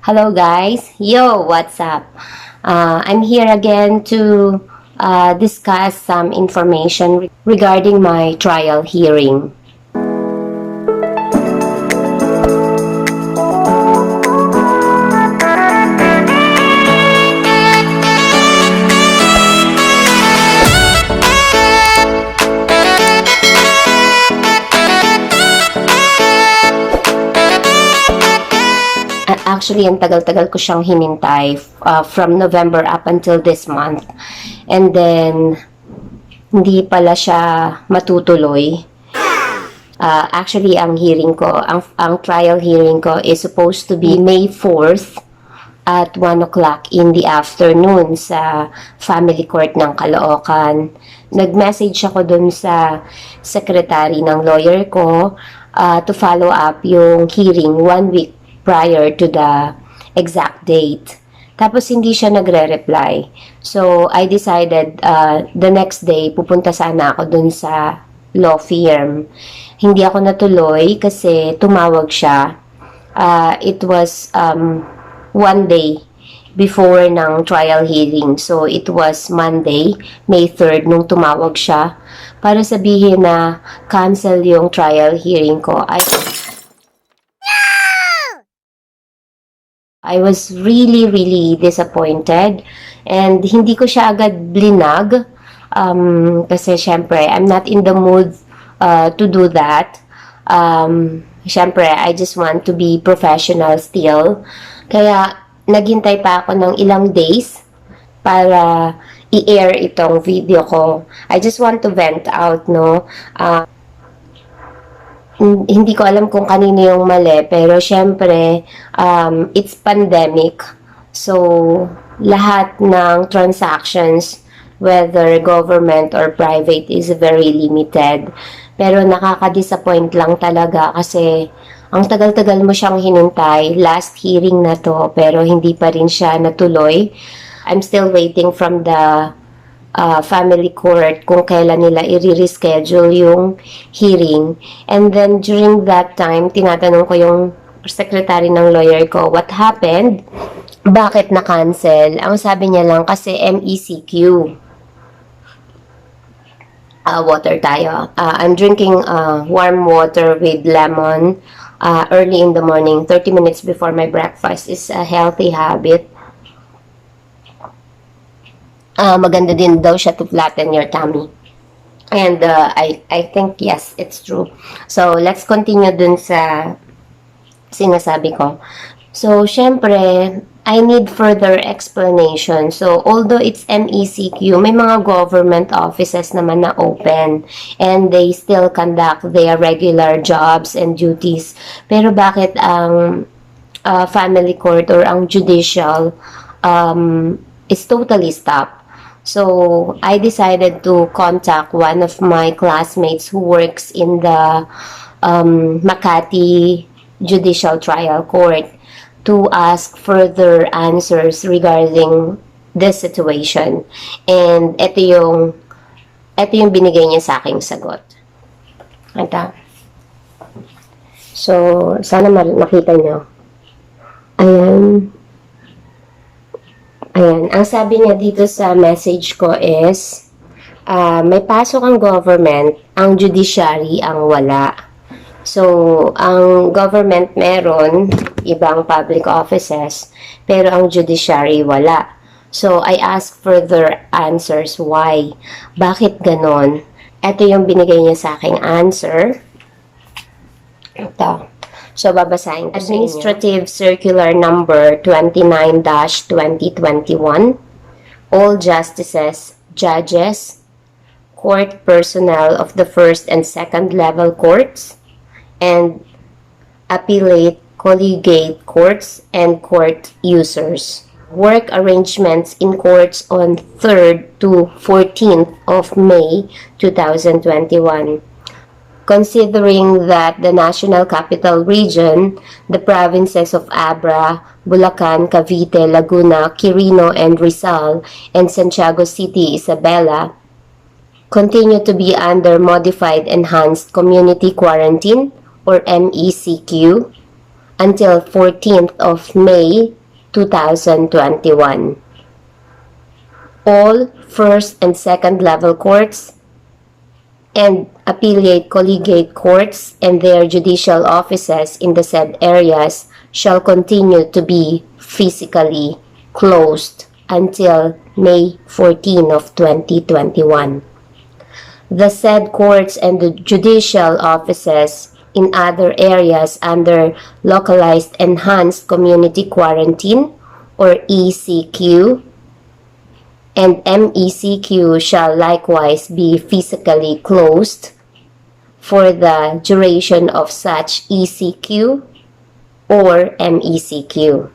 Hello guys, yo, what's up? I'm here again to discuss some information regarding my trial hearing. Actually, ang tagal-tagal ko siyang hinintay from November up until this month. And then, hindi pala siya matutuloy. Actually, ang hearing ko, ang trial hearing ko is supposed to be May 4th at 1 o'clock in the afternoon sa Family Court ng Caloocan. Nag-message ako dun sa secretary ng lawyer ko to follow up yung hearing 1 week prior to the exact date. Tapos hindi siya nagre-reply. So, I decided the next day, pupunta sana ako dun sa law firm. Hindi ako natuloy kasi tumawag siya. It was one day before ng trial hearing. So, it was Monday, May 3rd, nung tumawag siya para sabihin na cancel yung trial hearing ko. I was really disappointed and hindi ko siya agad blinag kasi syempre I'm not in the mood to do that. Syempre I just want to be professional still. Kaya naghintay pa ako ng ilang days para i-air itong video ko. I just want to vent out, no? Hindi ko alam kung kanino yung mali, pero syempre, it's pandemic. So, lahat ng transactions, whether government or private, is very limited. Pero nakaka-disappoint lang talaga kasi ang tagal-tagal mo siyang hinintay. Last hearing na to, pero hindi pa rin siya natuloy. I'm still waiting from the family court kung kailan nila i-reschedule yung hearing. And then, during that time, tinatanong ko yung secretary ng lawyer ko, what happened? Bakit na-cancel? Ang sabi niya lang, kasi MECQ. Water tayo. I'm drinking warm water with lemon early in the morning, 30 minutes before my breakfast. Is a healthy habit. Maganda din daw siya to flatten your tummy. And I think, yes, it's true. So, let's continue dun sa sinasabi ko. So, syempre, I need further explanation. So, although it's MECQ, may mga government offices naman na open and they still conduct their regular jobs and duties. Pero bakit ang family court or ang judicial is totally stopped? So, I decided to contact one of my classmates who works in the Makati Judicial Trial Court to ask further answers regarding this situation. And ito yung binigay niya sa aking sagot. Ito. So, sana makita nyo. Ayan. Ayan, ang sabi niya dito sa message ko is, may pasok ang government, ang judiciary ang wala. So, ang government meron, ibang public offices, pero ang judiciary wala. So, I ask further answers why. Bakit ganon? Ito yung binigay niya sa aking answer. Ito. So, babasahin ko Administrative Circular Number 29-2021. All justices, judges, court personnel of the first and second level courts, and appellate, collegiate courts, and court users. Work arrangements in courts on 3rd to 14th of May 2021. Considering that the National Capital Region, the provinces of Abra, Bulacan, Cavite, Laguna, Quirino, and Rizal, and Santiago City, Isabela, continue to be under Modified Enhanced Community Quarantine, or MECQ, until 14th of May 2021. All first and second level courts and appellate collegiate courts and their judicial offices in the said areas shall continue to be physically closed until May 14 of 2021. The said courts and the judicial offices in other areas under localized enhanced community quarantine or ECQ and MECQ shall likewise be physically closed for the duration of such ECQ or MECQ.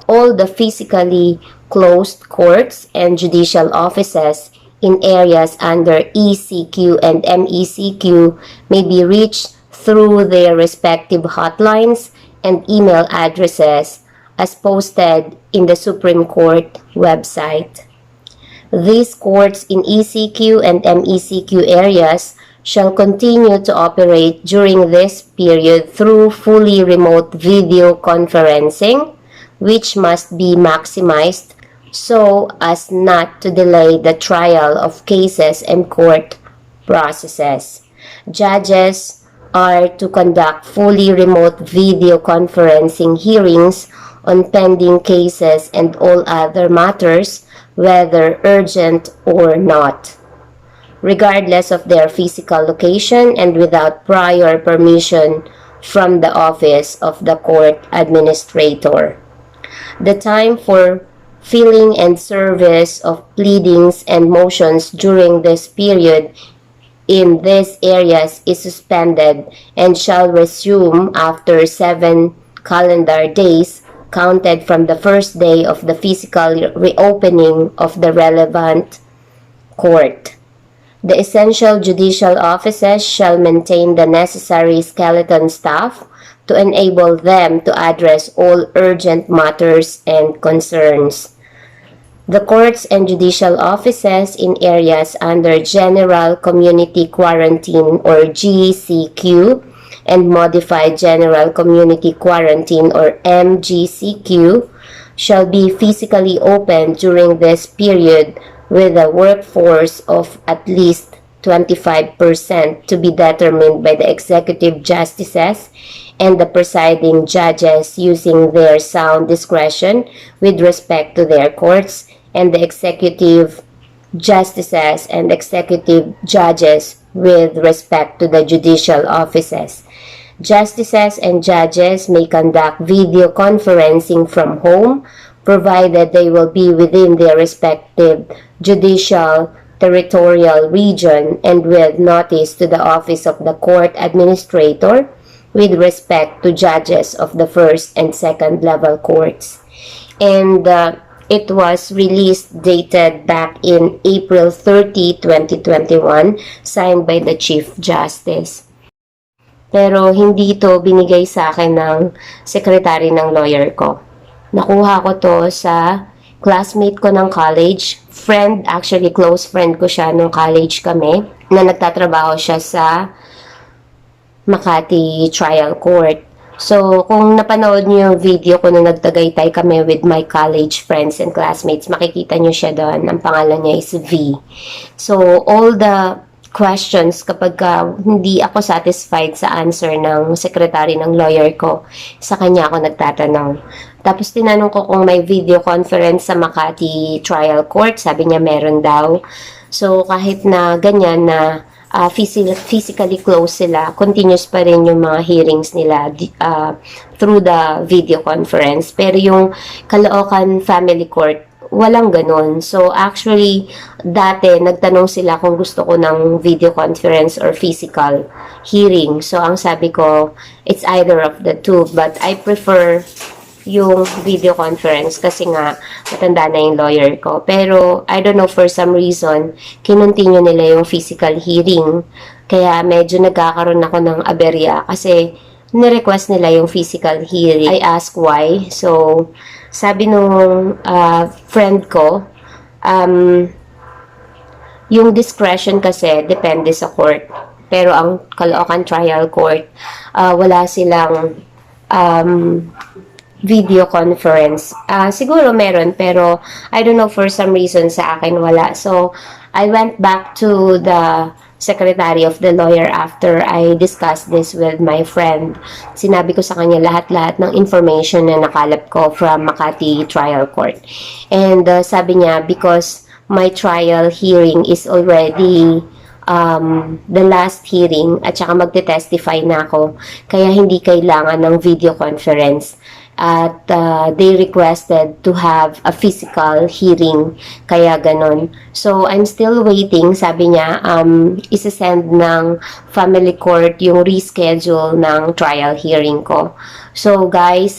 All the physically closed courts and judicial offices in areas under ECQ and MECQ may be reached through their respective hotlines and email addresses as posted in the Supreme Court website. These courts in ECQ and MECQ areas shall continue to operate during this period through fully remote video conferencing, which must be maximized so as not to delay the trial of cases and court processes. Judges are to conduct fully remote video conferencing hearings on pending cases and all other matters, whether urgent or not, regardless of their physical location and without prior permission from the office of the court administrator. The time for filing and service of pleadings and motions during this period in these areas is suspended and shall resume after 7 calendar days counted from the first day of the physical reopening of the relevant court. The essential judicial offices shall maintain the necessary skeleton staff to enable them to address all urgent matters and concerns. The courts and judicial offices in areas under General Community Quarantine or GCQ and Modified General Community Quarantine or MGCQ shall be physically open during this period with a workforce of at least 25% to be determined by the executive justices and the presiding judges using their sound discretion with respect to their courts, and the executive justices and executive judges with respect to the judicial offices. Justices and judges may conduct video conferencing from home, provided they will be within their respective judicial territorial region and with notice to the office of the court administrator with respect to judges of the first and second level courts. And it was released dated back in April 30, 2021, signed by the Chief Justice. Pero hindi ito binigay sa akin ng secretary ng lawyer ko. Nakuha ko to sa classmate ko ng college, friend, actually close friend ko siya nung college kami, na nagtatrabaho siya sa Makati Trial Court. So, kung napanood niyo yung video ko na nagtagaytay kami with my college friends and classmates, makikita niyo siya doon. Ang pangalan niya is V. So, all the questions kapag hindi ako satisfied sa answer ng secretary ng lawyer ko, sa kanya ako nagtatanong. Tapos tinanong ko kung may video conference sa Makati Trial Court, sabi niya meron daw. So kahit na ganyan na physically close sila, continuous pa rin yung mga hearings nila through the video conference. Pero yung Caloocan Family Court, walang ganun. So, actually, dati, nagtanong sila kung gusto ko ng video conference or physical hearing. So, ang sabi ko, it's either of the two. But I prefer yung video conference kasi nga, matanda na yung lawyer ko. Pero, I don't know, for some reason, kinontinue nila yung physical hearing. Kaya, medyo nagkakaroon ako ng aberya kasi nirequest nila yung physical hearing. I asked why. So, sabi nung friend ko, yung discretion kasi depende sa court. Pero ang Caloocan Trial Court, wala silang video conference. Siguro meron, pero I don't know, for some reason sa akin wala. So, I went back to the secretary of the lawyer after I discussed this with my friend. Sinabi ko sa kanya lahat-lahat ng information na nakalap ko from Makati Trial Court. And sabi niya, because my trial hearing is already the last hearing at saka magte-testify na ako, kaya hindi kailangan ng video conference. At they requested to have a physical hearing, kaya ganon. So, I'm still waiting. Sabi niya, isasend ng family court yung reschedule ng trial hearing ko. So, guys,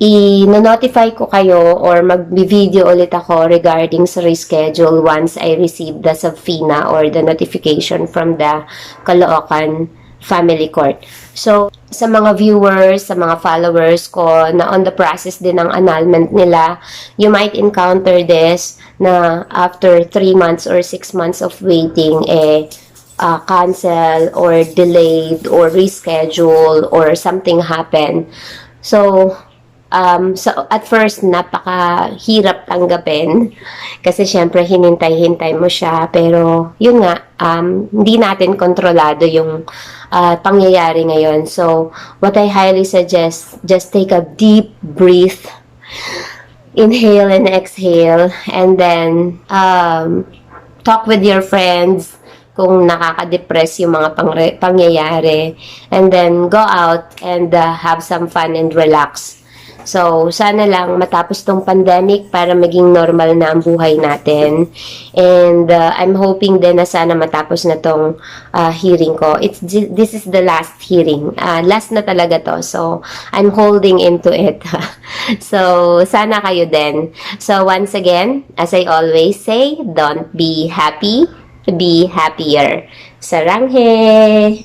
i-notify ko kayo or mag-video ulit ako regarding sa reschedule once I receive the subpoena or the notification from the Caloocan Family Court. So, sa mga viewers, sa mga followers ko na on the process din ng annulment nila, you might encounter this na after 3 months or 6 months of waiting, cancel or delayed or reschedule or something happen. So at first, napakahirap tanggapin kasi syempre hinintay-hintay mo siya, pero yun nga, hindi natin kontrolado yung pangyayari ngayon. So, what I highly suggest, just take a deep breath, inhale and exhale, and then talk with your friends kung nakaka-depress yung mga pangyayari, and then go out and have some fun and relax. So, sana lang matapos tong pandemic para maging normal na ang buhay natin. And I'm hoping din na sana matapos na tong hearing ko. This is the last hearing. Last na talaga to. So, I'm holding into it. So, sana kayo din. So, once again, as I always say, don't be happy, be happier. Saranghe!